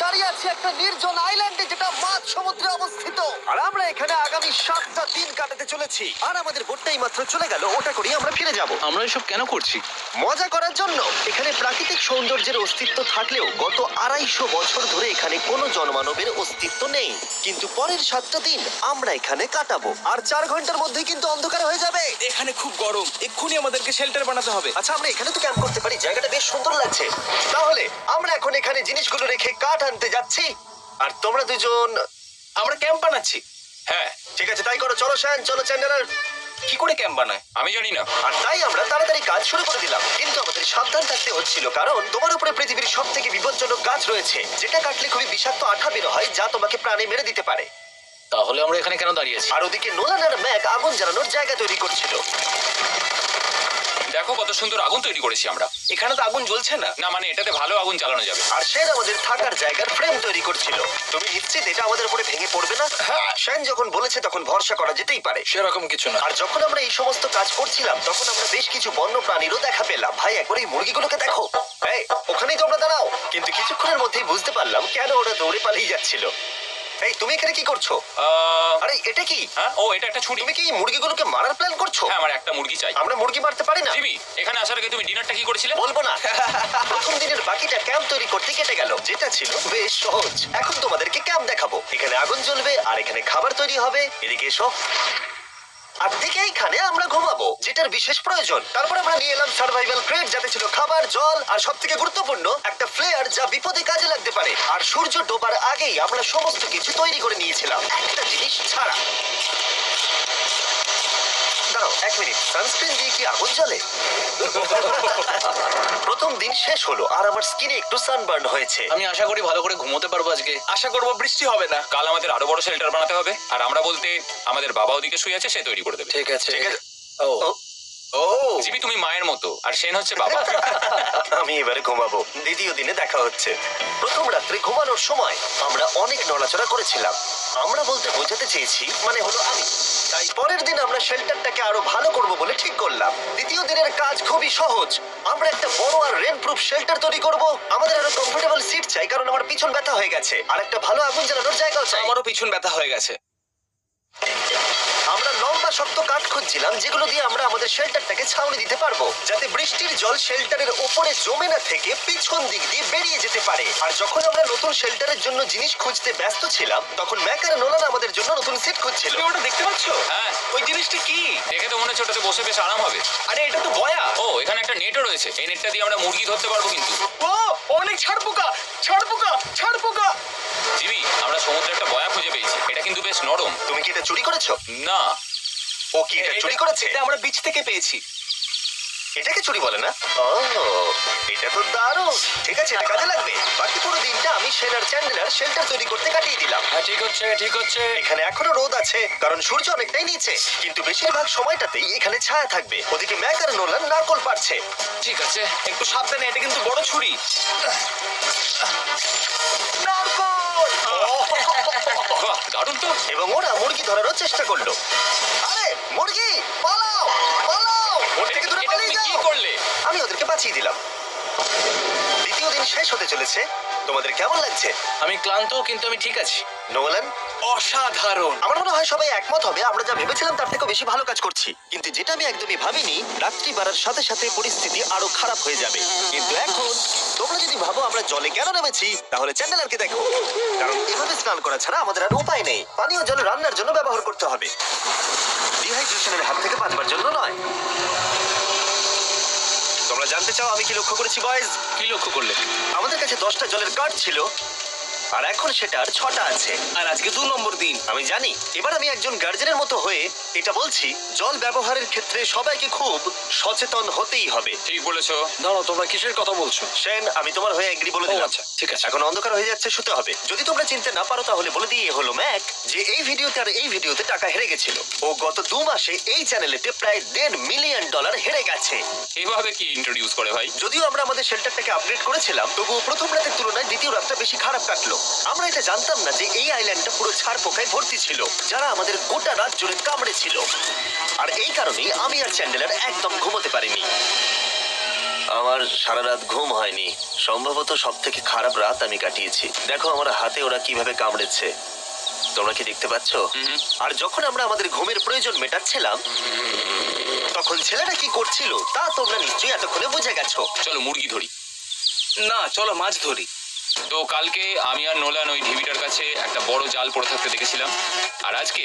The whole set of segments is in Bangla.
দাঁড়িয়ে আছি একটা নির্জন আইল্যান্ডে যেটা মাঝ সমুদ্রে অবস্থিত, আর আমরা এখানে আগামী 7টা দিন কাটাতে চলেছি। আর আমাদের বোটটাই মাত্র চলে গেল, ওটা করেই আমরা ফিরে যাব আমরা এসব কেন করছি? মজা করার জন্য। এখানে প্রাকৃতিক সৌন্দর্যের অস্তিত্ব থাকলেও গত 250 বছর ধরে এখানে কোনো জনমানবের অস্তিত্ব নেই। কিন্তু পরের 7টা দিন আমরা এখানে কাটাবো, আর 4 ঘন্টার মধ্যে কিন্তু অন্ধকার হয়ে যাবে। এখানে খুব গরম, এক্ষুনি আমাদেরকে শেল্টার বানাতে হবে। আচ্ছা, আমরা এখানে তো ক্যাম্প করতে পারি, জায়গাটা বেশ সুন্দর লাগছে। তাহলে আমরা এখন এখানে জিনিসগুলো রেখে কাঠ আনতে যাচ্ছি, আর তোমরা দুজন। আমরা ক্যাম্প বানাচ্ছি। হ্যাঁ, ঠিক আছে, তাই করো। চলো শ্যান, চলো চ্যান্ডেলার। কি করে ক্যাম্প বানায়? আমি জানি না। আর তাই আমরা তাড়াতাড়ি কাজ শুরু করে দিলাম, কিন্তু আমাদের সাবধান থাকতে হচ্ছিল, কারণ তোমার উপরে পৃথিবীর সব থেকে বিপজ্জনক গাছ রয়েছে, যেটা কাটলে খুবই বিষাক্ত আঠা বের হয়, যা তোমাকে প্রাণে মেরে দিতে পারে। তাহলে আমরা এখানে কেন দাঁড়িয়ে আছি? আর ওদিকে নোলান আর ম্যাক আগুন জ্বালানোর জায়গা তৈরি করছিল। দেখো কত সুন্দর আগুন তৈরি করেছি আমরা। এখানে তো আগুন জ্বলছে না। না মানে এটাতে ভালো আগুন জ্বালানো যাবে। আর সেন আমাদের থাকার জায়গার ফ্রেম তৈরি করছিল। তুমি নিশ্চিত এটা আমাদের উপরে ভেঙে পড়বে না? সেন যখন বলেছে তখন ভরসা করা যেতেই পারে। সেরকম কিছু না। আর যখন আমরা এই সমস্ত কাজ করছিলাম, তখন আমরা বেশ কিছু বন্য প্রাণীরও দেখা পেলাম। ভাই, একবার এই মুরগিগুলোকে দেখো। এই, ওখানেই তোমরা দাঁড়াও। কিন্তু কিছুক্ষণের মধ্যেই বুঝতে পারলাম কেন ওরা দৌড়ে পালিয়ে যাচ্ছিল। এই, তুমি এখানে কি করছো? আরে এটা কি? হ্যাঁ, ও এটা একটা ছুরি। তুমি কি এই মুরগিগুলোকে মারার প্ল্যান করছো? হ্যাঁ, আমার একটা মুরগি চাই। আমরা মুরগি মারতে পারি না। জিমি, এখানে আসার আগে তুমি ডিনারটা কি করেছিলে? বলবো না। প্রথম দিনের বাকিটা ক্যাম্প তৈরি করতে কেটে গেল, যেটা ছিল বেশ সহজ। এখন তোমাদেরকে ক্যাম্প দেখাবো। এখানে আগুন জ্বলবে আর এখানে খাবার তৈরি হবে। এদিকে এসো। আর ঠিক এইখানে আমরা ঘুমাবো, যেটার বিশেষ প্রয়োজন। তারপর আমরা নিয়ে এলাম সার্ভাইভাল ক্রেট, যাতে ছিল খাবার, জল আর সবথেকে গুরুত্বপূর্ণ একটা ফ্লেয়ার, যা বিপদে কাজে লাগতে পারে। আর সূর্য ডোবার আগেই আমরা সমস্ত কিছু তৈরি করে নিয়েছিলাম, একটা জিনিস ছাড়া। দাঁড়াও 1 মিনিট, সানস্ক্রিন দিয়ে কি আগুন জ্বলে? প্রথম দিন শেষ হলো আর আমার স্কিনে একটু সানবার্ন হয়েছে। আমি আশা করি ভালো করে ঘুমোতে পারবো আজকে। আশা করবো বৃষ্টি হবে না। কাল আমাদের আরো বড় শেল্টার বানাতে হবে, আর আমরা বলতে আমাদের বাবা ওদিকে শুয়ে আছে, সে তৈরি করে দেবে। ঠিক আছে। ঠিক আছে। ও ও জিমি, তুমি মায়ের মতো আর সেন হচ্ছে বাবা। আমি এবারে ঘুমাবো। দ্বিতীয় দিনে দেখা হচ্ছে। প্রথম রাত্রে ঘুমানোর সময় আমরা অনেক নড়াচড়া করেছিলাম। আমরা বলতে বোঝাতে চেয়েছি, মানে হলো আমি। তাই পরের দিন আমরা শেল্টারটাকে আরো ভালো করব বলে ঠিক করলাম। দ্বিতীয় দিনের কাজ খুবই সহজ। আমরা একটা বড় আর রেন প্রুফ শেল্টার তৈরি করব। আমাদের আরো কমফোর্টেবল সিট চাই, কারণ আমার পিছন ব্যথা হয়ে গেছে, আর একটা ভালো আগুন জ্বালানোর জায়গাও চাই। আমারও পিছন ব্যথা হয়ে গেছে। আমরা লম্বা শক্ত কাঠ খুঁজছিলাম, যেগুলো দিয়ে আমরা আমাদের শেল্টারটাকে ছাউনি দিতে পারবো, যাতে বৃষ্টির জল শেল্টারের ওপরে জমে না থেকে পিছন দিক দিয়ে বেরিয়ে যেতে পারে। আর যখন আমরা নতুন শেল্টারের জন্য জিনিস খুঁজতে ব্যস্ত ছিলাম, তখন ম্যাক আর নোলান আমাদের জন্য নতুন সিট খুঁজছিল। তুমি ওটা দেখতে পাচ্ছ? হ্যাঁ। ওই জিনিসটা কি? দেখে তো মনে হচ্ছে ওটাতে বসে বেশ আরাম হবে। আরে এটা তো বয়া। ও, এখানে একটা নেটও রয়েছে। এই নেটটা দিয়ে আমরা মুরগি ধরতে পারবো কিন্তু। ও অনেক ছাড় পোকা, ছাড় পোকা, ছাড় পোকা। জিমি, আমরা সমুদ্রে একটা বয়া খুঁজে পেয়েছি। এটা কিন্তু বেশ নরম। তুমি কি এটা চুরি করেছো? না। ও কি এটা চুরি করেছে? এটা আমরা বিচ থেকে পেয়েছি। এটাকে চুরি বলে না? ও, এটা তো দারুণ। ঠিক আছে, এটা কাজে লাগবে। বাকি পুরো দিনটা আমি শেলার চ্যান্ডেলার শেল্টার তৈরি করতে কাটিয়ে দিলাম। হ্যাঁ, ঠিক হচ্ছে, ঠিক হচ্ছে। এখানে এখনো রোদ আছে, কারণ সূর্য অনেকটাই নিচে, কিন্তু বেশিরভাগ সময়টাতেই এখানে ছায়া থাকবে। ওদিকে ম্যাক আর নোলান নারকল পাড়ছে। ঠিক আছে। একটু সাবধানে, এটা কিন্তু বড় ছুরি। নারকল! বাহ, দারুণ তো। এবং ওরা মুরগি ধরারও চেষ্টা করলো। আরে মুরগি, পালাও পালাও, ওর থেকে দূরে এটা পালিয়ে তুমি কি যাও। করলে? আমি ওদেরকে বাঁচিয়ে দিলাম। দ্বিতীয় দিন শেষ হতে চলেছে। তোমাদের কেমন লাগছে? আমি ক্লান্ত, কিন্তু আমি ঠিক আছি। নোলান? অসাধারণ। আমার মনে হয় সবাই একমত হবে, আমরা যা ভেবেছিলাম তার থেকে বেশি ভালো কাজ করছি। কিন্তু যেটা আমি একদমই ভাবিনি, রাত্রি বাড়ার সাথে সাথে পরিস্থিতি আরো খারাপ হয়ে যাবে। কিন্তু এখন তোমরা যদি ভাবো আমরা জলে কেন নেমেছি, তাহলে চ্যান্ডেলারকে দেখো। কারণ এভাবে স্নান করা ছাড়া আমাদের আর উপায় নেই। পানীয় জল রান্নার জন্য ব্যবহার করতে হবে, ডিহাইড্রেশনের হাত থেকে বাঁচবার জন্য নয়। তোমরা জানতে চাও আমি কি লক্ষ্য করেছি বয়েজ? কি লক্ষ্য করলে? আমাদের কাছে 10টা জলের কার্ড ছিল, আর এখন সেটা আর 6টা আছে। আর আজকে 2 নম্বর দিন। আমি জানি। এবার আমি একজন গার্জেনের মতো হয়ে এটা বলছি, জল ব্যবহারের ক্ষেত্রে সবাইকে খুব সচেতন হতেই হবে। ঠিক বলেছো। দাঁড়াও, তোমরা কিসের কথা বলছো? সেন, আমি তোমার হয়ে এগ্রি বলে দিলাম। আচ্ছা, ঠিক আছে। এখন অন্ধকার হয়ে যাচ্ছে, শুতে হবে। যদি তোমরা চিনতে না পারো তাহলে বলে দিয়ে হলো ম্যাক, যে এই ভিডিওতে আর এই ভিডিওতে টাকা হেরে গেছিল। ও গত 2 মাসে এই চ্যানেলেতে প্রায় $1.5 মিলিয়ন হেরে গেছে। এভাবে কি ইন্ট্রোডিউস করে ভাই? যদিও আমরা আমাদের শেল্টারটাকে আপগ্রেড করেছিলাম, তবুও প্রথম রাতের তুলনায় দ্বিতীয় রাতটা বেশি খারাপ কাটলো। আমরা এটা জানতাম না যে এই আইল্যান্ডটা পুরো ছাড় পোকায় ভর্তি ছিল, যারা আমাদের গোটা রাত জুড়ে কামড়েছিল। আর এই কারণেই আমি আর চ্যান্ডেলার একদম ঘুমোতে পারিনি। আমার সারা রাত ঘুম হয়নি, সম্ভবত সব থেকে খারাপ রাত আমি কাটিয়েছি। দেখো আমার হাতে ওরা কিভাবে কামড়েছে, তোমরা কি দেখতে পাচ্ছ? আর যখন আমরা আমাদের ঘুমের প্রয়োজন মেটাচ্ছিলাম তখন ছেলেরা কি করছিল তা তোমরা নিশ্চয়ই এতক্ষণে বুঝে গেছো। চলো মুরগি ধরি। না, চলো মাছ ধরি। তো কালকে আমি আর নোলান ওই ঢিবিটার কাছে একটা বড় জাল পড়ে থাকতে দেখেছিলাম, আর আজকে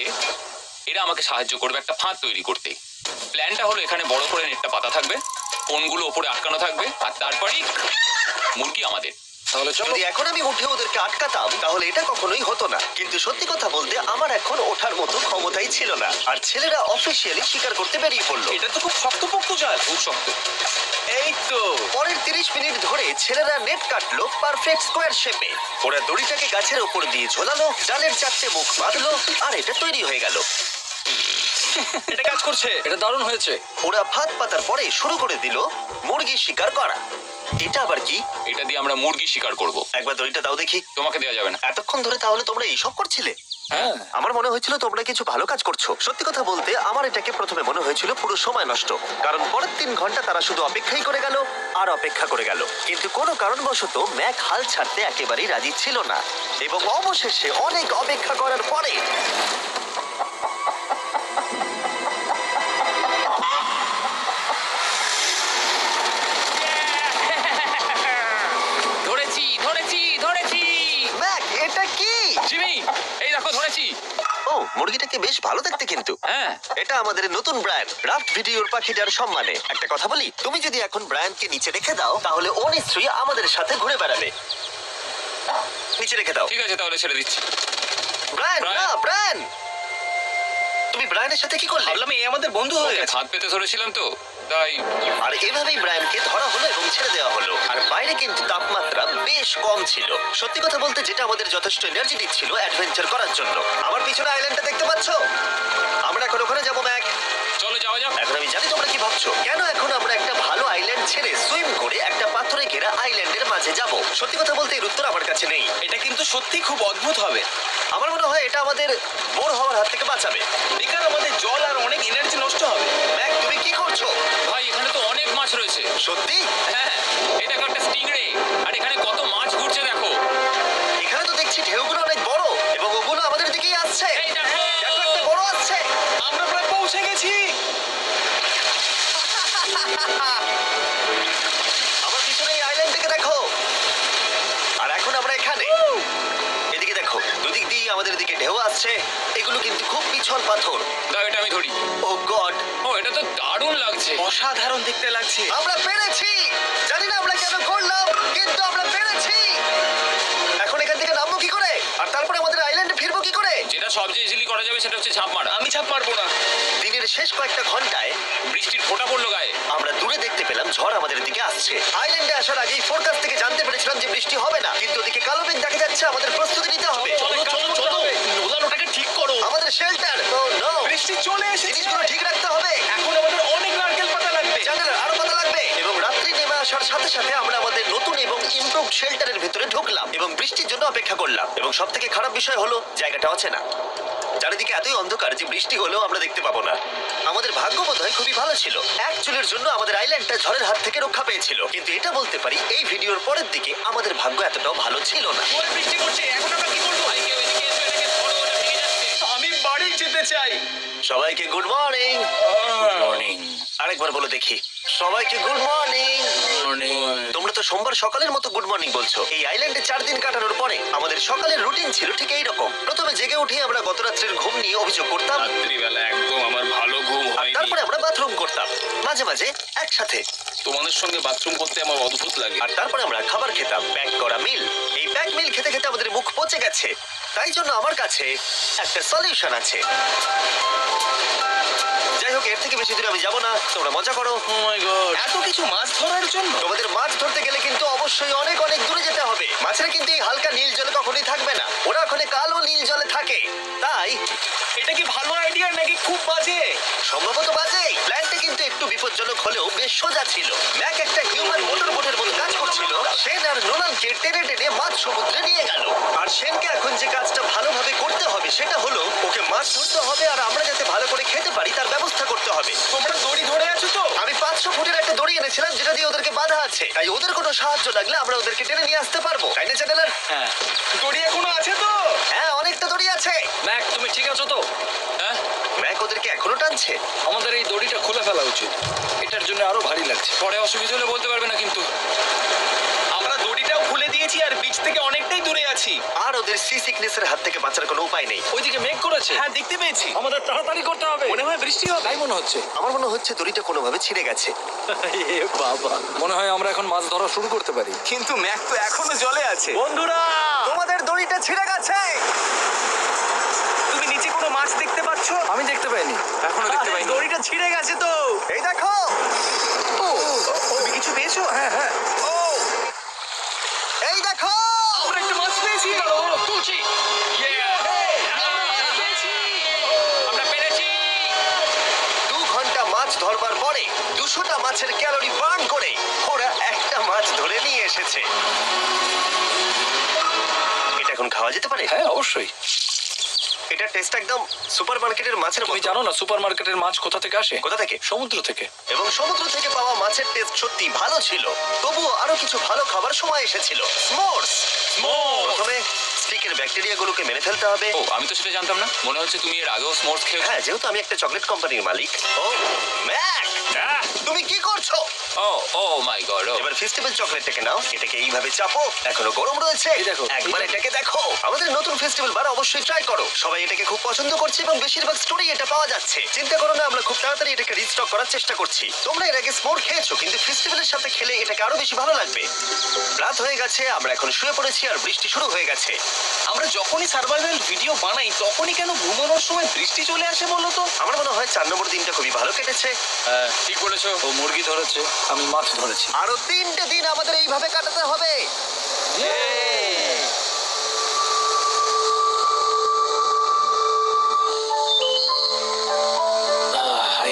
এরা আমাকে সাহায্য করবে একটা ফাঁদ তৈরি করতে। প্ল্যানটা হলো এখানে বড় করে নেটটা পাতা থাকবে, কোনগুলো ওপরে আটকানো থাকবে, আর তারপরেই মুরগি আমাদের। তাহলে চলো। যদি এখন আমি উঠে ওদেরকে আটকাতাম তাহলে এটা কখনোই হতো না, কিন্তু সত্যি কথা বলতে আমার এখন ওঠার মতো ক্ষমতাই ছিল না। আর ছেলেরা অফিসিয়ালি স্বীকার করতে বেরিয়ে পড়লো। এটা তো খুব শক্তপোক্ত জাল। খুব শক্ত। এই তো। পরের 30 মিনিট ধরে ছেলেরা নেট কাটলো পারফেক্ট স্কোয়ার শেপে। ওরা দড়িটাকে গাছের ওপর দিয়ে ঝোলালো, জালের 4টে মুখ বাঁধলো, আর এটা তৈরি হয়ে গেল। এটা কাজ করছে। এটা দারুণ হয়েছে। ওরা ফাঁদ পাতার পরে শুরু করে দিল মুরগি শিকার করা। এটা আবার কি? এটা দিয়ে আমরা মুরগি শিকার করব। একবার দড়িটা দাও দেখি। তোমাকে দেওয়া যাবে না। এতক্ষণ ধরে তাহলে তোমরা এইসব করছিলে? হ্যাঁ। আমার মনে হয়েছিল তোমরা কিছু ভালো কাজ করছো। সত্যি কথা বলতে আমার এটাকে প্রথমে মনে হয়েছিল পুরো সময় নষ্ট, কারণ পরের 3 ঘন্টা তারা শুধু অপেক্ষাই করে গেল আর অপেক্ষা করে গেল। কিন্তু কোনো কারণবশত ম্যাক হাল ছাড়তে একেবারেই রাজি ছিল না, এবং অবশেষে অনেক অপেক্ষা করার পরে ধরেছি ধরেছি ধরেছি। ম্যাক, এটা কি? জিমি, এই দেখো ধরেছি। ও, মুরগিটাকে বেশ ভালো দেখতে কিন্তু। হ্যাঁ। এটা আমাদের নতুন ব্র্যান্ড রাফট ভিডিওর পাখিটার সম্মানে। একটা কথা বলি, তুমি যদি এখন ব্র্যান্ডকে নিচে রেখে দাও তাহলে ও নিশ্চয়ই আমাদের সাথে ঘুরে বেড়াবে। নিচে রেখে দাও। ঠিক আছে, তাহলে ছেড়ে দিচ্ছি। Brian, Brian. না ব্রায়ান, তুমি ব্রায়ানের সাথে কি করলে? ভাবলাম এই আমাদের বন্ধু হয়ে ওকে গেছে। ফাঁদ পেতে ধরেছিলাম তো, তাই। আর এভাবেই ব্রায়ানকে ধরা হলো এবং ছেড়ে দেওয়া হলো। আর বাইরে কিন্তু তাপমাত্রা বেশ কম ছিল। সত্যি কথা বলতে যেটা আমাদের যথেষ্ট এনার্জি দিচ্ছিল অ্যাডভেঞ্চার করার জন্য। আমার পিছনে আইল্যান্ডটা দেখতে পাচ্ছো? আমরা এখন ওখানে যাবো ম্যাক। চলো যাওয়া যাক। এখন আমি জানি তোমরা কি ভাবছো, কেন এখন আমরা একটা ভালো আইল্যান্ড ছেড়ে সুইম করে একটা পাথরে ঘেরা আইল্যান্ডের মাঝে যাব? সত্যি কথা বলতে এর উত্তর আমার কাছে নেই। এটা কিন্তু সত্যি খুব অদ্ভুত হবে। আমার মনে হয় এটা আমাদের বোর হওয়ার হাত থেকে বাঁচাবে। বেকার আমাদের জল আর অনেক এনার্জি নষ্ট হবে। ম্যাক, তুমি কি করছো? ভাই এখানে তো অনেক মাছ রয়েছে। সত্যি? হ্যাঁ, এটা একটা স্টিংরে, আর এখানে কত মাছ ঘুরছে দেখো। এখানে তো দেখছি ঢেউগুলো অনেক বড় এবং ওগুলো আমাদের দিকেই আসছে। এই দেখো। দেখো, একটা বড় আসছে। আমরা প্রায় পৌঁছে গেছি। আমার পিছনে এই আইল্যান্ডটাকে দেখো। আর এখন আমরা এখানে। এদিকে দেখো, দুদিক দিয়ে আমাদের দিকে ঢেউ আসছে। এগুলো কিন্তু খুব পিছল পাথর। দাও, এটা আমি ধরি। ও গড, ও, এটা তো দারুণ লাগছে। অসাধারণ দেখতে লাগছে। আমরা পেরেছি। জানি না আমরা কেন করলাম, কিন্তু আমরা পেরেছি। এখন এখান থেকে নামবো কি করে, আর তারপরে আমাদের আইল্যান্ডে ফিরবো কি করে? যেটা সবচেয়ে ইজিলি করা যাবে সেটা হচ্ছে ঝাঁপ মারা। আমি ছাপ পারবো না। দিনের শেষ কয়েকটা ঘন্টায় বৃষ্টির ফোঁটা পড়লো গায়ে। আমরা দূরে দেখতে পেলাম ঝড় আমাদের দিকে আসছে। আইল্যান্ডে আসার আগেই ফোরকাস্ট থেকে জানতে পেরেছিলাম যে বৃষ্টি হবে না, কিন্তু ওদিকে কালো মেঘ দেখা যাচ্ছে। আমাদের প্রস্তুতি নিতে হবে। চলো চলো চলো। নোলান ওটাকে ঠিক করো। আমাদের শেল্টার, ও নো, বৃষ্টি চলে এসেছে। জিনিসগুলো ঠিক রাখতে হবে। এখন আমাদের অনেক নারকেল পাতা লাগবে। জানালার আরো পাতা লাগবে। এবং রাত্রি নেমে আসার সাথে সাথে আমরা আমাদের নতুন এবং ইমপ্রুভড শেল্টারের ভিতরে ঢুকলাম এবং বৃষ্টির জন্য অপেক্ষা করলাম। এবং সব থেকে খারাপ বিষয় হলো জায়গাটা অচেনা। চারিদিকে এতই অন্ধকার যে বৃষ্টি হলেও আমরা দেখতে পাবো না। আমাদের ভাগ্য বোধহয় খুবই ভালো ছিল। এক চুলের জন্য আমাদের আইল্যান্ডটা ঝড়ের হাত থেকে রক্ষা পেয়েছিল, কিন্তু এটা বলতে পারি এই ভিডিওর পরের দিকে আমাদের ভাগ্য এতটাও ভালো ছিল না। জোরে বৃষ্টি পড়ছে। এখন আমরা কি করবো? ভাই কেউ এদিকে এসো, এটাকে ধরো, ওটা ভেঙে যাচ্ছে। আমি বাড়ি যেতে চাই। সবাইকে গুড মর্নিং। মর্নিং। আরেকবার বলে দেখি, সবাইকে গুড মর্নিং। মর্নিং। তোমরা তো সোমবার সকালের মতো গুড মর্নিং বলছো। এই আইল্যান্ডে 4 দিন কাটানোর পরে আমাদের সকালের রুটিন ছিল ঠিক এই রকম। প্রথমে জেগে উঠে আমরা গত রাত্রের ঘুম নিয়ে অভিযোগ করতাম, রাত্রিবেলা একদম আমার ভালো ঘুম আর হয়নি। তারপরে আমরা বাথরুম করতাম, মাঝে মাঝে একসাথে। তোমাদের সঙ্গে বাথরুম করতে আমার অদ্ভুত লাগে। আর তারপরে আমরা খাবার খেতাম, প্যাক করা মিল। এই প্যাক মিল খেতে খেতে আমাদের মুখ পচে গেছে, তাই জন্য আমার কাছে একটা সলিউশন আছে। যাই হোক, এর থেকে বেশি দূরে আমি যাবো না, তোমরা মজা করো। ও মাই গড, এত কিছু মাছ ধরার জন্য? তোমাদের মাছ ধরতে গেলে কিন্তু অবশ্যই অনেক অনেক দূরে যেতে হবে। মাছেরা কিন্তু এই হালকা নীল জলে কখনোই থাকবে না, ওরা ওখানে কালো নীল জলে থাকে। তাই এটা কি ভালো আইডিয়া নাকি খুব বাজে? সম্ভবত বাজে। প্ল্যানটা কিন্তু একটু বিপজ্জনক হলেও বেশ সোজা ছিল। ম্যাক একটা হিউম্যান মোটর বোটের মতো কাজ করছিল, শেন আর নোলানকে টেনে টেনে মাছ সমুদ্রে নিয়ে গেল। আর শেনকে এখন যে কাজটা ভালোভাবে করতে হবে সেটা হলো ওকে মাছ ধরতে হবে, আর আমরা যাতে ভালো করে খেতে পারি তার ব্যবস্থা করতে হবে। তোমরা দড়ি ধরে আছো তো? আমি 500 ফুটের একটা দড়ি এনেছিলাম যেটা দিয়ে ওদেরকে বাঁধা আছে, তাই ওদের কোনো সাহায্য লাগলে আমরা ওদেরকে টেনে নিয়ে আসতে পারবো, তাই না চ্যানেলার? হ্যাঁ। দড়ি এখনো আছে তো? হ্যাঁ, অনেকটা দড়ি আছে। ম্যাক, তুমি ঠিক আছো তো? হ্যাঁ, ম্যাক ওদেরকে এখনো টানছে। আমাদের এই দড়িটা খুলে ফেলা উচিত, এটার জন্য আরো ভারী লাগছে। পরে অসুবিধা হলে বলতে পারবে না কিন্তু। আমরা দড়িটাও খুলে দিয়েছি আর বিচ থেকে অনেকটাই দূরে আছি। আর ওদের সি সিকনেসের হাত থেকে বাঁচার কোনো উপায় নেই। ওইদিকে মেঘ করেছে। হ্যাঁ, দেখতে পেয়েছি। আমাদের তাড়াতাড়ি করতে হবে। মনে হয় বৃষ্টি হবে। তাই মনে হচ্ছে। আমার মনে হচ্ছে দড়িটা কোনোভাবে ছিঁড়ে গেছে। এ বাবা, মনে হয় আমরা এখন মাছ ধরা শুরু করতে পারি। কিন্তু ম্যাক তো এখনো জলে আছে। বন্ধুরা, তোমাদের দড়িটা ছিঁড়ে গেছে। তুমি নিচে কোনো মাছ দেখতে পাচ্ছো? আমি দেখতে পাইনি। এখনো দেখতে পাইনি। দড়িটা ছিঁড়ে গেছে তো। এই দেখো। তুমি কিছু পেয়েছো? হ্যাঁ হ্যাঁ, ও, এই দেখো। আমরা একটা মাছ পেয়েছি। তুলছি। আমরা পেরেছি। 2 ঘন্টা মাছ ধরবার পরে 200টা মাছের ক্যালোরি বার্ন করে ওরা একটা মাছ ধরে নিয়ে এসেছে। এটা এখন খাওয়া যেতে পারে? হ্যাঁ অবশ্যই। এটা টেস্ট একদম সুপারমার্কেটের মাছের তুমি মতো। জানো না সুপারমার্কেটের মাছ কোথা থেকে আসে? কোথা থেকে? সমুদ্র থেকে। এবং সমুদ্র থেকে পাওয়া মাছের টেস্ট সত্যি ভালো ছিল। তবুও আরো কিছু ভালো খাবার সময় এসেছিল। স্মোর্স। প্রথমে স্টিকের ব্যাকটেরিয়াগুলোকে মেরে ফেলতে হবে। ও, আমি তো সেটা জানতাম না। মনে হচ্ছে তুমি এর আগেও স্মোর্স খেয়েছো। হ্যাঁ, যেহেতু আমি একটা চকলেট কোম্পানির মালিক। ও ম্যাক, তুমি কি করছো? ও ও মাই গড। এবার ফেস্টিভ্যাল চকলেটটাকে নাও, এটাকে এইভাবে চাপো, এখনো গরম রয়েছে। এই দেখো। একবার এটাকে দেখো। আমাদের নতুন ফেস্টিভ্যাল বার অবশ্যই ট্রাই করো। সবাই এটাকে খুব পছন্দ করছে এবং বেশিরভাগ স্টোরি এটা পাওয়া যাচ্ছে। চিন্তা করো না, আমরা খুব তাড়াতাড়ি এটাকে রিস্টক করার চেষ্টা করছি। তোমরা এর আগে স্মোর খেয়েছো, কিন্তু ফেস্টিভ্যালের সাথে খেলে এটাকে আরো বেশি ভালো লাগবে। রাত হয়ে গেছে, আমরা এখন শুয়ে পড়েছি আর বৃষ্টি শুরু হয়ে গেছে। আমরা যখনই সার্ভাইভাল ভিডিও বানাই তখনই কেন ঘুমানোর সময় বৃষ্টি চলে আসে বলো তো? আমার মনে হয় 4 নম্বর দিনটা খুবই ভালো কেটেছে। হ্যাঁ, ঠিক বলেছো। ও মুরগি ধরেছে, আমি মাছ ধরেছি। আরো 3টে দিন আমাদের এইভাবে কাটাতে হবে।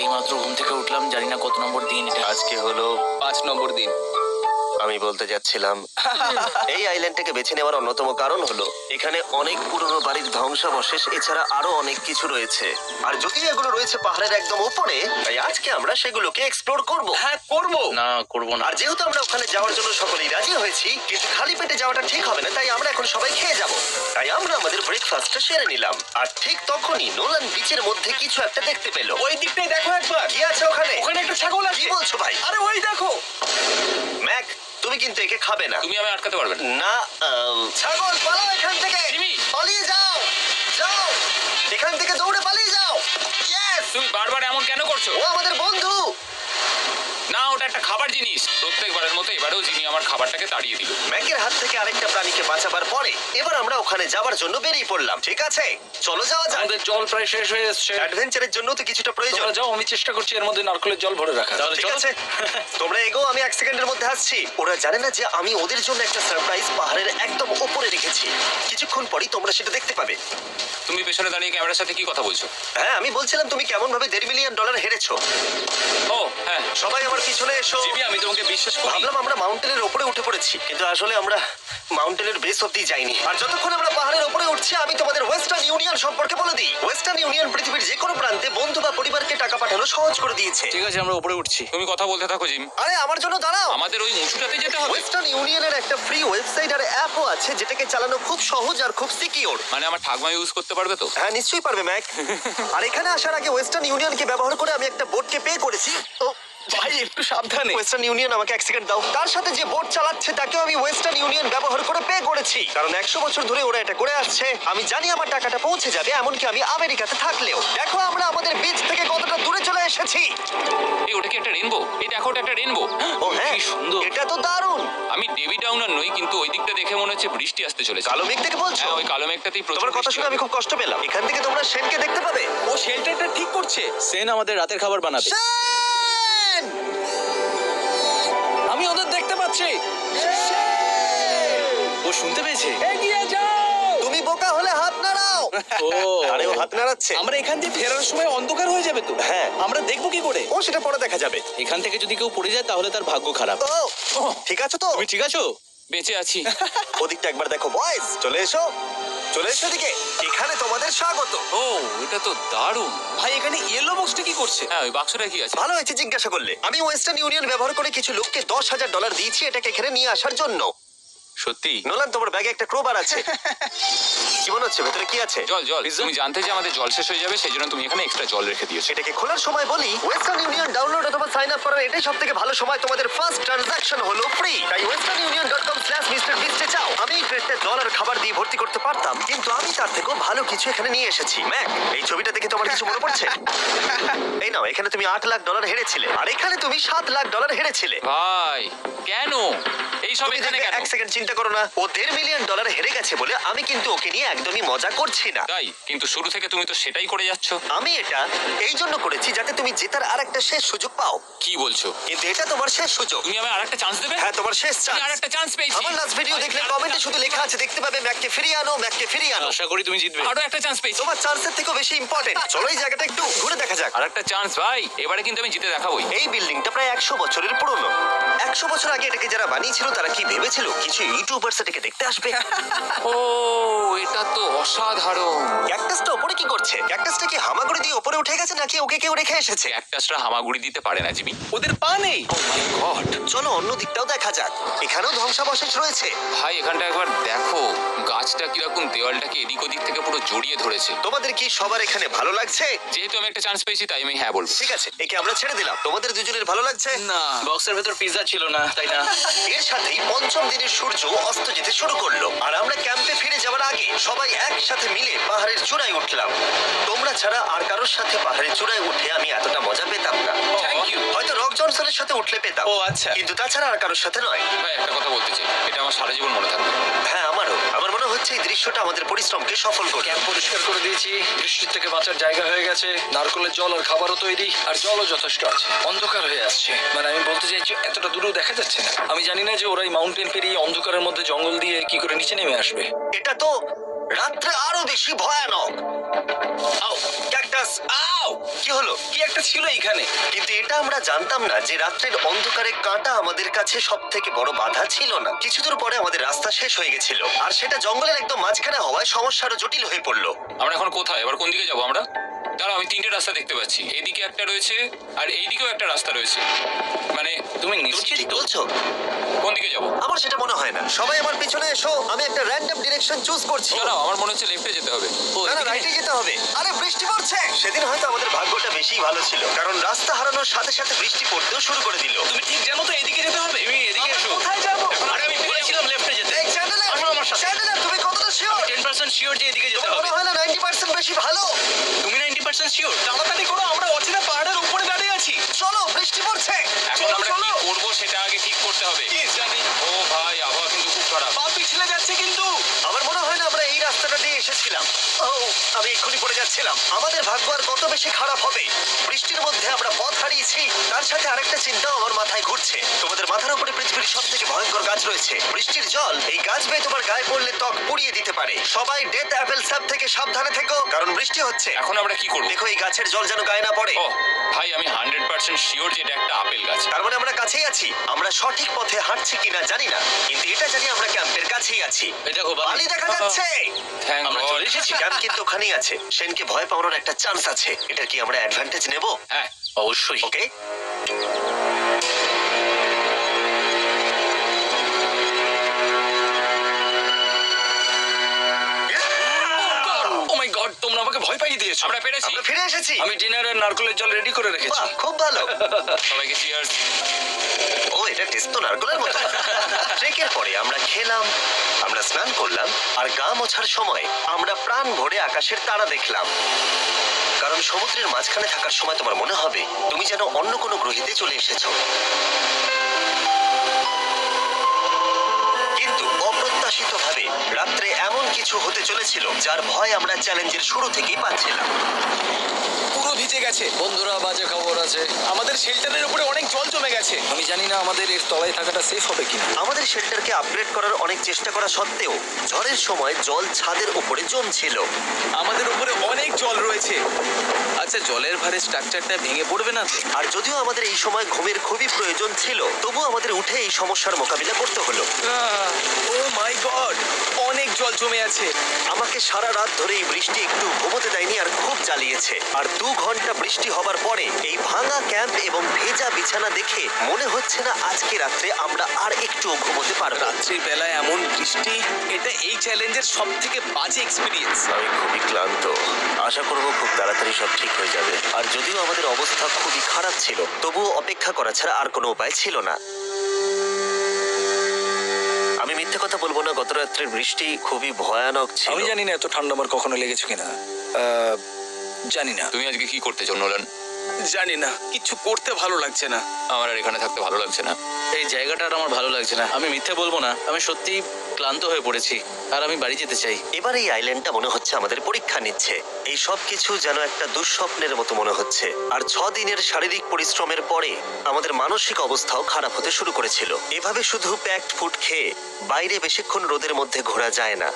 এইমাত্র ঘুম থেকে উঠলাম, জানি না কত নম্বর দিন এটা। আজকে হলো 5 নম্বর দিন। আমি বলতে যাচ্ছিলাম এই আইল্যান্ডটাকে বেছে নেওয়ার অন্যতম কারণ হলো এখানে অনেক পুরনো বাড়ির ধ্বংসাবশেষ, এছাড়া আরো অনেক কিছু রয়েছে। আর যদিও এগুলো রয়েছে পাহাড়ের একদম উপরে, তাই আজকে আমরা সেগুলোকে এক্সপ্লোর করব। হ্যাঁ, করবো। না, করবো না। আর যেহেতু আমরা ওখানে যাওয়ার জন্য সকলেই রাজি হয়েছি, কিন্তু খালি পেটে যাওয়াটা ঠিক হবে না, তাই আমরা এখন সবাই খেয়ে যাব। তাই আমরা আমাদের ব্রেকফাস্টটা সেরে নিলাম। আর ঠিক তখনই নোলান বিচের মধ্যে কিছু একটা দেখতে পেল। ওই দিকটাই দেখো একবার। কি আছে ওখানে? ওখানে একটা ছাগল কি আছে। বলছো ভাই? আরে ওই দেখো। ম্যাক, তুমি কিন্তু একে খাবে না। তুমি আমি আটকাতে পারবে না। না, ছাগল পালাও এখান থেকে। জিমি! পালিয়ে যাও, যাও এখান থেকে, দৌড়ে পালিয়ে যাও। ইয়েস, তুমি বারবার এমন কেন করছো? ও আমাদের বন্ধু। না, ওটা একটা খাবার জিনিস। প্রত্যেকবারের মতো এবারেও জিমি আমার খাবারটাকে তাড়িয়ে দিল। ম্যাকের হাত থেকে আরেকটা প্রাণীকে বাঁচাবার পরে এবার আমরা ওখানে যাবার জন্য বেরিয়ে পড়লাম। ঠিক আছে, চলো যাওয়া যাক। আমাদের জল প্রায় শেষ হয়ে এসছে। অ্যাডভেঞ্চারের জন্য তো কিছুটা প্রয়োজন। তোমরা যাও, আমি চেষ্টা করছি এর মধ্যে নারকেলের জল ভরে রাখা। ঠিক আছে, তোমরা এগো, আমি 1 সেকেন্ডের মধ্যে আসছি। ওরা জানে না যে আমি ওদের জন্য একটা সারপ্রাইজ পাহাড়ের একদম উপরে রেখেছি। কিছুক্ষণ পরেই তোমরা সেটা দেখতে পাবে। তুমি পেছনে দাঁড়িয়ে ক্যামেরার সাথে কি কথা বলছো? হ্যাঁ, আমি বলছিলাম তুমি কেমন ভাবে $1.5 মিলিয়ন হেরেছো। ও হ্যাঁ। সবাই আমার পিছনে এসো। জিমি, আমি তোমাকে বিশ্বাস করি। ভাবলাম আমরা মাউন্টেনের উপরে উঠে পড়েছি, কিন্তু আসলে আমরা মাউন্টেনের বেস অব্দি যাইনি। আর যতক্ষণ আমরা পাহাড়ের উপরে উঠছি, আমি তোমাদের ওয়েস্টার্ন ইউনিয়ন সম্পর্কে বলে দিই। ওয়েস্টার্ন ইউনিয়ন পৃথিবীর যে কোনো প্রান্তে বন্ধু বা পরিবারকে টাকা পাঠানো সহজ করে দিয়েছে। ঠিক আছে, আমরা উপরে উঠছি। তুমি কথা বলতে থাকো জিম। আরে আমার জন্য দাঁড়াও। আমাদের ওই উঁচুটাতে যেতে হবে। ওয়েস্টার্ন ইউনিয়নের একটা ফ্রি ওয়েবসাইট আর অ্যাপও আছে, যেটাকে চালানো খুব সহজ আর খুব সিকিউর। মানে আমার ঠাকমা ইউজ করতে পারবে তো? হ্যাঁ, নিশ্চয়ই পারবে ম্যাক। আর এখানে আসার আগে ওয়েস্টার্ন ইউনিয়নকে ব্যবহার করে আমি একটা বোটকে পে করেছি। ও ভাই, একটু সাবধানে। ওয়েস্টার্ন ইউনিয়ন আমাকে 1 সেকেন্ড দাও। তার সাথে যে বোট চালাচ্ছে তাকেও আমি ওয়েস্টার্ন ইউনিয়ন ব্যবহার করে পে করেছি, কারণ 100 বছর ধরে ওরা এটা করে আসছে। আমি জানি আমার টাকাটা পৌঁছে যাবে, এমনকি আমি আমেরিকাতে থাকলেও। দেখো আমরা আমাদের বিচ থেকে কতটা দূরে চলে এসেছি। এই ওটা কি একটা রেনবো? এই দেখো, ওটা একটা রেনবো। ও হ্যাঁ, কি সুন্দর। এটা তো দারুণ। আমি ডেভি ডাউনার নই, কিন্তু ওই দিকটা দেখে মনে হচ্ছে বৃষ্টি আসতে চলেছে। কালো মেঘ থেকে বলছো? হ্যাঁ, ওই কালো মেঘটাতেই প্রচুর তোমার কথা বৃষ্টি শুনে আমি হবে। খুব কষ্ট পেলাম। এখান থেকে তোমরা শেনকে দেখতে পাবে। ও শেল্টারটা ঠিক করছে। সেন আমাদের রাতের খাবার বানাবে। শেন! আমি ওদের দেখতে পাচ্ছি। ও শুনতে পেয়েছে। এগিয়ে যাও। তুমি বোকা হলে হাত নাড়াও। ও, আরে ও হাত নাড়াচ্ছে। আমরা এখান দিয়ে ফেরার সময় অন্ধকার হয়ে যাবে তো। হ্যাঁ। আমরা দেখবো কি করে? ও সেটা পরে দেখা যাবে। এখান থেকে যদি কেউ পড়ে যায় তাহলে তার ভাগ্য খারাপ। ও ঠিক আছে তো? তুমি ঠিক আছো? বেঁচে আছি। ওদিকটা একবার দেখো বয়েজ, চলে এসো, চলে এসো দিকে। এখানে তোমাদের স্বাগত। ও এটা তো দারুণ। ভাই এখানে ইয়েলো বক্সটা কি করছে? হ্যাঁ, ওই বাক্সটা কি আছে? ভালো হয়েছে জিজ্ঞাসা করলে। আমি ওয়েস্টার্ন ইউনিয়ন ব্যবহার করে কিছু লোককে $10,000 দিয়েছি এটাকে এখানে নিয়ে আসার জন্য। সত্যি? নোলান, তোমার ব্যাগে একটা ক্রোবার আছে। কি মনে হচ্ছে ভেতরে কি আছে? জল জল। তুমি জানতে যে আমাদের জল শেষ হয়ে যাবে, সেই জন্য তুমি এখানে এক্সট্রা জল রেখে দিয়েছো। এটাকে খোলার সময় বলি, ওয়েস্টার্ন ইউনিয়ন ডাউনলোড অথবা সাইন আপ করার এটাই সবথেকে ভালো সময়। তোমাদের ফার্স্ট ট্রানজাকশন হলো ফ্রি। তাই westernunion.com/MrBeast এ যাও। আমি এই ক্রেটটা জল আর খাবার দিয়ে ভর্তি করতে পারতাম, কিন্তু আমি তার থেকেও ভালো কিছু এখানে নিয়ে এসেছি। ম্যাক, এই ছবিটা দেখে তোমার কিছু মনে পড়ছে? এই নাও, এখানে তুমি $8 লাখ হেরেছিলে, আর এখানে তুমি $7 লাখ হেরেছিলে। ভাই কেন এই সব তুমি এখানে দেখবে, কেন? এক সেকেন্ড চিন্তা করো না। ও $1.5 মিলিয়ন হেরে গেছে বলে আমি কিন্তু ওকে নিয়ে একদমই মজা করছি না। তাই? কিন্তু শুরু থেকে তুমি তো সেটাই করে যাচ্ছ। আমি এটা এই জন্য করেছি যাতে তুমি জেতার আর একটা শেষ সুযোগ পাও, কি বলছো? কিন্তু এটা তোমার শেষ সুযোগ। তুমি আমায় আরেকটা চান্স দেবে? হ্যাঁ, তোমার শেষ আমি চান্স। আরেকটা চান্স পেয়েছি। আমার লাস্ট ভিডিও দেখলে কমেন্টে শুধু লেখা আছে, দেখতে পাবে ম্যাককে ফিরিয়ে আনো, ম্যাককে ফিরিয়ে আনো। আশা করি তুমি জিতবে। আরো একটা চান্স পেয়েছি। তোমার চান্সের থেকেও বেশি ইম্পর্টেন্ট। চলো এই জায়গাটা একটু ঘুরে দেখা যাক। আর একটা চান্স ভাই, এবারে কিন্তু আমি জিতে দেখাবোই। এই বিল্ডিংটা প্রায় 100 বছরের পুরনো। 100 বছর আগে এটাকে যারা বানিয়েছিল তারা কি ভেবেছিল কিছু ইউটিউবার্স এটাকে দেখতে আসবে? ও এটা তো অসাধারণ। ক্যাকটাসটা উপরে কি করছে? ক্যাকটাসটা কি হামাগুড়ি দিয়ে উপরে উঠে গেছে নাকি ওকে কেউ রেখে এসেছে? ক্যাকটাসরা হামাগুড়ি দিতে পারে না জিমি। ওদের পা নেই। ও মাই গড। চলো অন্য দিকটাও দেখা যাক। এখানেও ধ্বংসাবশেষ রয়েছে। ভাই এখানটা একবার দেখো, গাছটা কিরকম দেওয়ালটাকে এদিক ওদিক থেকে পুরো জড়িয়ে ধরেছে। তোমাদের কি সবার এখানে ভালো লাগছে? যেহেতু আমি একটা চান্স পেয়েছি তাই আমি হ্যাঁ বলবো। ঠিক আছে, একে আমরা ছেড়ে দিলাম। তোমাদের দুজনের ভালো লাগছে? না, বক্সের ভেতর পিৎজা ছিল না, তাই না? এর সাথেই পঞ্চম দিনের সূর্য অস্ত যেতে শুরু করলো, আর আমরা ক্যাম্পে ফিরে যাওয়ার আগে সবাই একসাথে মিলে পাহাড়ের চূড়ায় উঠলাম। তোমরা ছাড়া আর কারোর সাথে পাহাড়ের চূড়ায় উঠে আমি এতটা মজা পেতাম না। Thank you. হয়তো রক জনসনের সাথে উঠলে পেতাম, ও, আচ্ছা। কিন্তু তাছাড়া আর কারোর সাথে নয়। ভাই একটা কথা বলতে চাই, এটা আমার সারা জীবন মনে থাকবে। হ্যাঁ, আমারও। আমার মনে হচ্ছে এই দৃশ্যটা আমাদের পরিশ্রমকে সফল করবে। ক্যাম্প পরিষ্কার করে দিয়েছি, বৃষ্টির থেকে বাঁচার জায়গা হয়ে গেছে, নারকেলের জল আর খাবারও তৈরি, আর জলও যথেষ্ট আছে। অন্ধকার হয়ে আসছে, মানে আমি বলতে চাইছি এতটা দূরেও দেখা যাচ্ছে না। আমি জানি না যে ওরা এই মাউন্টেন পেরিয়ে অন্ধকারের মধ্যে জঙ্গল দিয়ে কি করে নিচে নেমে আসবে। এটা তো রাত্রে আরো বেশি ভয়ানক। আও, ক্যাকটাস, আও, কি হলো? কি একটা ছিল এখানে। কিন্তু এটা আমরা জানতাম না যে রাত্রের অন্ধকারে কাঁটা আমাদের কাছে সব থেকে বড় বাধা ছিল না। কিছু দূর পরে আমাদের রাস্তা শেষ হয়ে গেছিল, আর সেটা জঙ্গলের একদম মাঝখানে হওয়ায় সমস্যা আরো জটিল হয়ে পড়লো। আমরা এখন কোথায়? এবার কোন দিকে যাবো আমরা? দাঁড়াও, আমি তিনটে রাস্তা দেখতে পাচ্ছি। এদিকে একটা রয়েছে আর এইদিকেও একটা রাস্তা রয়েছে। মানে তুমি তুমি কি নিশ্চিত ঠিক তো? বলছো? কোন দিকে যাবো? আমার সেটা মনে হয় না। সবাই আমার পিছনে এসো, আমি একটা র্যান্ডম ডিরেকশন চুজ করছি। দাঁড়াও, আমার মনে হচ্ছে লেফটে যেতে হবে। না না, রাইটে যেতে হবে। আরে বৃষ্টি পড়ছে। সেদিন হয়তো আমাদের ভাগ্যটা বেশি ভালো ছিল, কারণ রাস্তা হারানোর সাথে সাথে বৃষ্টি পড়তেও শুরু করে দিল। তুমি ঠিক জানো তো এদিকে যেতে হবে? তুমি এদিকে এসো। কোথায় যাবো? আরে আমি বলেছিলাম লেফটে যেতে। এই চ্যান্ডেলার, আসো আমার সাথে। চ্যান্ডেলার, তুমি কতটা শিওর? 10% শিওর যে এদিকে যেতে তোমার হবে। মনে হয় না 90% বেশি ভালো? তুমি 90% শিওর? তাড়াতাড়ি করো, আমরা অচেনা পাহাড়ের উপরে দাঁড়িয়ে আছি। চলো, বৃষ্টি পড়ছে। এখন আমরা কি চলো। করবো সেটা আগে ঠিক করতে হবে। কি জানি, ও ভাই, আবহাওয়া কিন্তু খুব খারাপ। পা পিছলে যাচ্ছে কিন্তু। আমার মনে হয় না আমরা এই রাস্তাটা দিয়ে এসেছিলাম। ও, আমি এক্ষুনি পড়ে যাচ্ছিলাম। আমাদের ভাগ্য আর কত বেশি খারাপ হবে। বৃষ্টির মধ্যে আমরা পথ হারিয়েছি, তার সাথে আরেকটা চিন্তাও আমার মাথায় ঘুরছে। তোমাদের মাথার উপরে পৃথিবীর সব থেকে ভয়ঙ্কর গাছ রয়েছে। বৃষ্টির জল এই গাছ বেয়ে তোমার গায়ে পড়লে ত্বক পুড়িয়ে দিতে পারে। সবাই ডেথ অ্যাপেল স্যাপ থেকে সাবধানে থেকো, কারণ বৃষ্টি হচ্ছে। এখন আমরা কি করবো? দেখো, এই গাছের জল যেন গায়ে না পড়ে। ও ভাই, আমি 100% শিওর যে এটা একটা আপেল গাছ। তার মানে আমরা কাছেই আছি। আমরা সঠিক পথে হাঁটছি কিনা জানি না, কিন্তু এটা জানি আমরা ক্যাম্পের কাছেই আছি। এই দেখো বালি দেখা যাচ্ছে। থ্যাংক আমরা গড। চলে এসেছি। ক্যাম্প কিন্তু ওখানেই আছে। সেনকে ভয় পাওয়ানোর একটা চান্স আছে। এটার কি আমরা অ্যাডভান্টেজ নেব? হ্যাঁ, অবশ্যই। ওকে, ও মাই গড, তোমরা আমাকে ভয় পাইয়ে দিয়েছো। আমরা পেরেছি। আমরা ফিরে এসেছি। আমি ডিনারের নারকেলের জল রেডি করে রেখেছি। বাহ, খুব ভালো। সবাইকে চিয়ার্স। ও, এটা টেস্ট তো নারকেলের মতো। ট্রেকের পরে আমরা খেলাম, আমরা স্নান করলাম, আর গা মোছার সময় আমরা প্রাণ ভরে আকাশের তারা দেখলাম। কারণ সমুদ্রের মাঝখানে থাকার সময় তোমার মনে হবে তুমি যেন অন্য কোনো গ্রহেতে চলে এসেছো। কিন্তু অপ্রত্যাশিতভাবে রাত্রে এমন কিছু কিছু হতে চলেছিল যার ভয় আমরা চ্যালেঞ্জের শুরু থেকেই পাচ্ছিলাম। পুরো ভিজে গেছে। বন্ধুরা, বাজে খবর আছে। আমাদের শেল্টারের উপরে অনেক জল জমে গেছে। আমি জানি না আমাদের এর তলায় থাকাটা সেফ হবে কিনা। আমাদের শেল্টারকে আপগ্রেড করার অনেক চেষ্টা করা সত্ত্বেও ঝড়ের সময় জল ছাদের উপরে জমছিল। আমাদের উপরে অনেক জল রয়েছে। আচ্ছা, জলের ভারে স্ট্রাকচারটা ভেঙে পড়বে না তো? আর যদিও আমাদের এই সময় ঘুমের খুবই প্রয়োজন ছিল, তবু আমাদের উঠে এই সমস্যার মোকাবিলা করতে হলো। ও মাই গড, অনেক জল জমে আছে। আমাকে সারা রাত ধরে এই বৃষ্টি একটু ঘুমোতে দেয়নি আর খুব জ্বালিয়েছে। আর 2 ঘন্টা বৃষ্টি হবার পরে এই ভাঙা ক্যাম্প এবং ভেজা বিছানা দেখে মনে হচ্ছে না আজকে রাত্রে আমরা আর একটু ঘুমোতে পারবো। রাত্রির বেলায় এমন বৃষ্টি, এটা এই চ্যালেঞ্জের সব থেকে বাজে এক্সপিরিয়েন্স। আমি খুবই ক্লান্ত। আশা করবো খুব তাড়াতাড়ি সব ঠিক হয়ে যাবে। আর যদিও আমাদের অবস্থা খুবই খারাপ ছিল, তবুও অপেক্ষা করা ছাড়া আর কোনো উপায় ছিল না। আমি মিথ্যে কথা বলবো না, গত রাত্রের বৃষ্টি খুবই ভয়ানক ছিল। আমি জানি না এত ঠান্ডা আমার কখনো লেগেছে কিনা। জানি না। তুমি আজকে কি করতে চাও নোলান? জানি না, কিছু করতে ভালো লাগছে না। আমার আর এখানে থাকতে ভালো লাগছে না। এই জায়গাটা আর আমার ভালো লাগছে না। আমি মিথ্যে বলবো না, আমি সত্যি ক্লান্ত হয়ে পড়েছি আর আমি বাড়ি যেতে চাই। এবার এই আইল্যান্ডটা মনে হচ্ছে আমাদের পরীক্ষা নিচ্ছে। এই সব কিছু যেন একটা দুঃস্বপ্নের মতো মনে হচ্ছে। আর 6 দিনের শারীরিক পরিশ্রমের পরে আমাদের মানসিক অবস্থাও খারাপ হতে শুরু করেছিল। এভাবে শুধু প্যাকড ফুড খেয়ে বাইরে বেশিক্ষণ রোদের মধ্যে ঘোরা যায় না।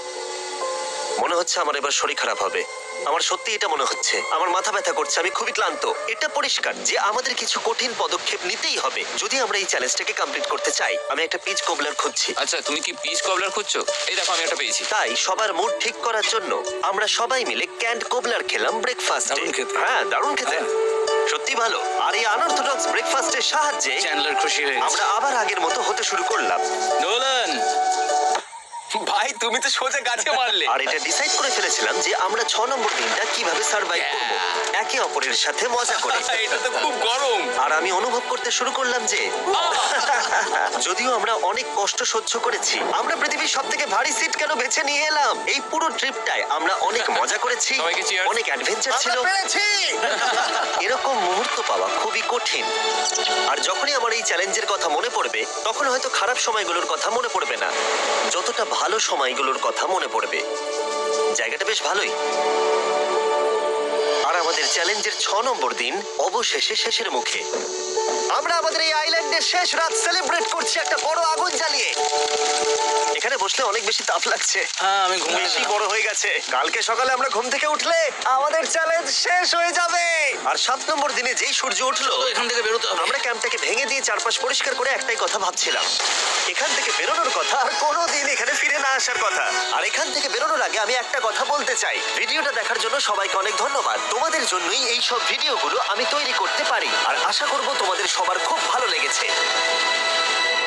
মনে হচ্ছে আমার এবার শরীর খারাপ হবে। আমার সত্যি এটা মনে হচ্ছে। আমার মাথা ব্যথা করছে, আমি খুবই ক্লান্ত। এটা পরিষ্কার যে আমাদের কিছু কঠিন পদক্ষেপ নিতেই হবে যদি আমরা এই চ্যালেঞ্জটাকে কমপ্লিট করতে চাই। আমি একটা পিচ কোবলার খুঁজছি। আচ্ছা, তুমি কি পিচ কবলার খুঁজছো? এই দেখো, আমি একটা পেয়েছি। তাই সবার মুড ঠিক করার জন্য আমরা সবাই মিলে ক্যান্ড কোবলার খেলাম ব্রেকফাস্টে। দারুণ খেতে। হ্যাঁ, দারুণ খেতে, সত্যি ভালো। আর এই আনঅর্থোডক্স ব্রেকফাস্টের সাহায্যে চ্যান্ডলার খুশি হয়ে গেছে। আমরা আবার আগের মতো হতে শুরু করলাম। নোলান, ভাই, তুমি তো সোজা গাছে মারলে। আর এটা ডিসাইড করে ফেলেছিলাম যে আমরা 6 নম্বর দিনটা কিভাবে সার্ভাইভ করব, একে অপরের সাথে মজা করে। এটা তো খুব গরম। আর আমি অনুভব করতে শুরু করলাম যে যদিও আমরা অনেক কষ্ট সহ্য করেছি, আমরা পৃথিবীর সব থেকে ভারী সিট কেন বেছে নিয়ে এলাম। এই পুরো ট্রিপটায় আমরা অনেক মজা করেছি, সবাইকে cheers। অনেক অ্যাডভেঞ্চার ছিল। এরকম মুহূর্ত পাওয়া খুবই কঠিন। আর যখনই আমার এই চ্যালেঞ্জের কথা মনে পড়বে, তখন হয়তো খারাপ সময়গুলোর কথা মনে পড়বে না, যতটা ভালো সময়গুলোর কথা মনে পড়বে। জায়গাটা বেশ ভালোই। আর আমাদের চ্যালেঞ্জের 6 নম্বর দিন অবশেষে শেষের মুখে। আমরা আমাদের এই আইল্যান্ডের শেষ রাত সেলিব্রেট করছি একটা বড় আগুন জ্বালিয়ে। এখানে বসলে অনেক বেশি তাপ লাগছে। হ্যাঁ, আমি ঘুমিয়ে বেশি বড় হয়ে গেছে। কালকে সকালে আমরা ঘুম থেকে উঠলে আমাদের চ্যালেঞ্জ শেষ হয়ে যাবে। আর 7 নম্বর দিনে যেই সূর্য উঠলো, এখান থেকে বেরোতে হবে। আমরা ক্যাম্পটাকে ভেঙে দিয়ে চারপাশ পরিষ্কার করে একটাই কথা ভাবছিলাম, এখান থেকে বেরোনোর কথা আর কোনোদিন এখানে ফিরে না আসার কথা। আর এখান থেকে বেরোনোর আগে আমি একটা কথা বলতে চাই, ভিডিওটা দেখার জন্য সবাইকে অনেক ধন্যবাদ। তোমাদের জন্যই এই সব ভিডিওগুলো আমি তৈরি করতে পারি। আর আশা করব তোমাদের সবার খুব ভালো লেগেছে।